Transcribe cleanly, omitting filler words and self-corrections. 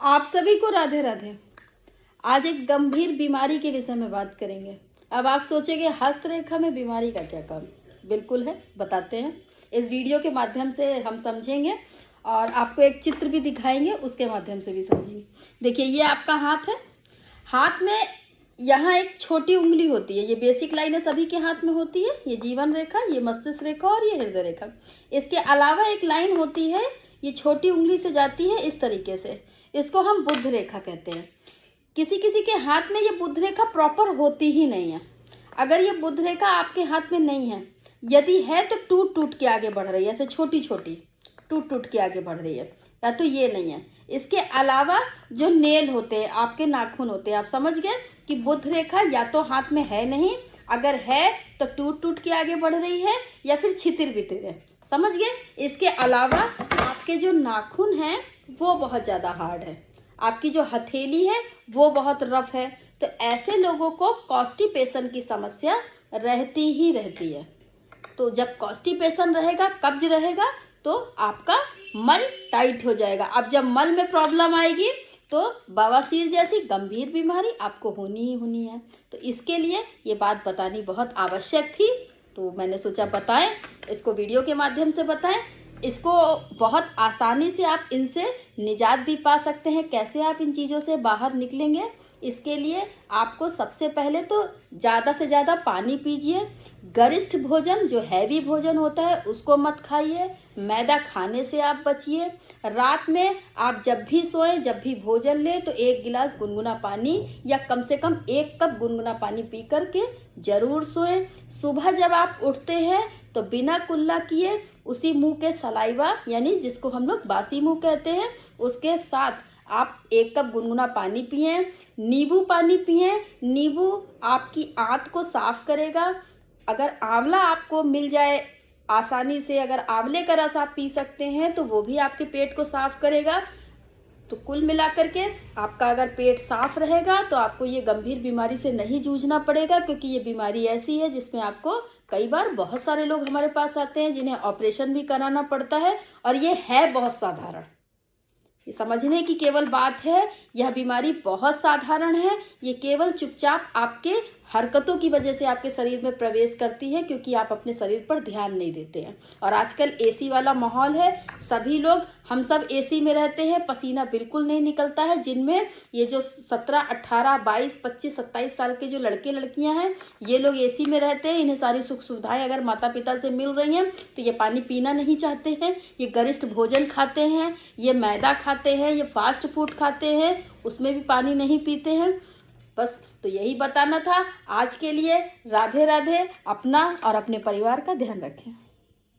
आप सभी को राधे राधे। आज एक गंभीर बीमारी के विषय में बात करेंगे। अब आप सोचेंगे हस्तरेखा में बीमारी का क्या काम? बिल्कुल है, बताते हैं। इस वीडियो के माध्यम से हम समझेंगे और आपको एक चित्र भी दिखाएंगे, उसके माध्यम से भी समझेंगे। देखिए, ये आपका हाथ है। हाथ में यहाँ एक छोटी उंगली होती है। ये बेसिक लाइनें सभी के हाथ में होती है। ये जीवन रेखा, ये मस्तिष्क रेखा और ये हृदय रेखा। इसके अलावा एक लाइन होती है, ये छोटी उंगली से जाती है इस तरीके से। इसको हम बुध रेखा कहते हैं। किसी किसी के हाथ में ये बुध रेखा प्रॉपर होती ही नहीं है। अगर ये बुध रेखा आपके हाथ में नहीं है, यदि है तो टूट टूट के आगे बढ़ रही है, ऐसे छोटी छोटी टूट टूट के आगे बढ़ रही है, या तो ये नहीं है। इसके अलावा जो नेल होते हैं, आपके नाखून होते हैं, आप समझ गए कि बुध रेखा या तो हाथ में है नहीं, अगर है तो टूट टूट के आगे बढ़ रही है, या फिर छितिर बितिर है। समझ गए। इसके अलावा आपके जो नाखून हैं वो बहुत ज़्यादा हार्ड है, आपकी जो हथेली है वो बहुत रफ है। तो ऐसे लोगों को कॉन्स्टिपेशन की समस्या रहती ही रहती है। तो जब कॉन्स्टिपेशन रहेगा, कब्ज रहेगा, तो आपका मल टाइट हो जाएगा। अब जब मल में प्रॉब्लम आएगी तो बवासीर जैसी गंभीर बीमारी आपको होनी ही होनी है। तो इसके लिए ये बात बतानी बहुत आवश्यक थी, तो मैंने सोचा बताएं, इसको वीडियो के माध्यम से बताएं। इसको बहुत आसानी से आप इनसे निजात भी पा सकते हैं। कैसे आप इन चीज़ों से बाहर निकलेंगे, इसके लिए आपको सबसे पहले तो ज़्यादा से ज़्यादा पानी पीजिए। गरिष्ठ भोजन, जो हैवी भोजन होता है, उसको मत खाइए। मैदा खाने से आप बचिए। रात में आप जब भी सोएं, जब भी भोजन लें, तो 1 गिलास गुनगुना पानी या कम से कम 1 कप गुनगुना पानी पी करके जरूर सोएं। सुबह जब आप उठते हैं तो बिना कुल्ला किए उसी मुंह के सलाइवा, यानी जिसको हम लोग बासी मुंह कहते हैं, उसके साथ आप 1 कप गुनगुना पानी पिए। नींबू पानी पिए। नींबू आपकी आंत को साफ करेगा। अगर आंवला आपको मिल जाए आसानी से, अगर आंवले का रस आप पी सकते हैं, तो वो भी आपके पेट को साफ करेगा। तो कुल मिलाकर के आपका अगर पेट साफ रहेगा तो आपको ये गंभीर बीमारी से नहीं जूझना पड़ेगा, क्योंकि ये बीमारी ऐसी है जिसमें आपको कई बार, बहुत सारे लोग हमारे पास आते हैं जिन्हें ऑपरेशन भी कराना पड़ता है, और ये है बहुत साधारण। ये समझने की केवल बात है, यह बीमारी बहुत साधारण है। ये केवल चुपचाप आपके हरकतों की वजह से आपके शरीर में प्रवेश करती है, क्योंकि आप अपने शरीर पर ध्यान नहीं देते हैं। और आजकल एसी वाला माहौल है, सभी लोग, हम सब एसी में रहते हैं, पसीना बिल्कुल नहीं निकलता है। जिनमें ये जो 17, 18, 22, 25, 27 साल के जो लड़के लड़कियां हैं, ये लोग एसी में रहते हैं। इन्हें सारी सुख सुविधाएं अगर माता पिता से मिल रही हैं तो ये पानी पीना नहीं चाहते हैं। ये गरिष्ठ भोजन खाते हैं, ये मैदा खाते हैं, ये फास्ट फूड खाते हैं, उसमें भी पानी नहीं पीते हैं। बस, तो यही बताना था आज के लिए। राधे राधे। अपना और अपने परिवार का ध्यान रखें।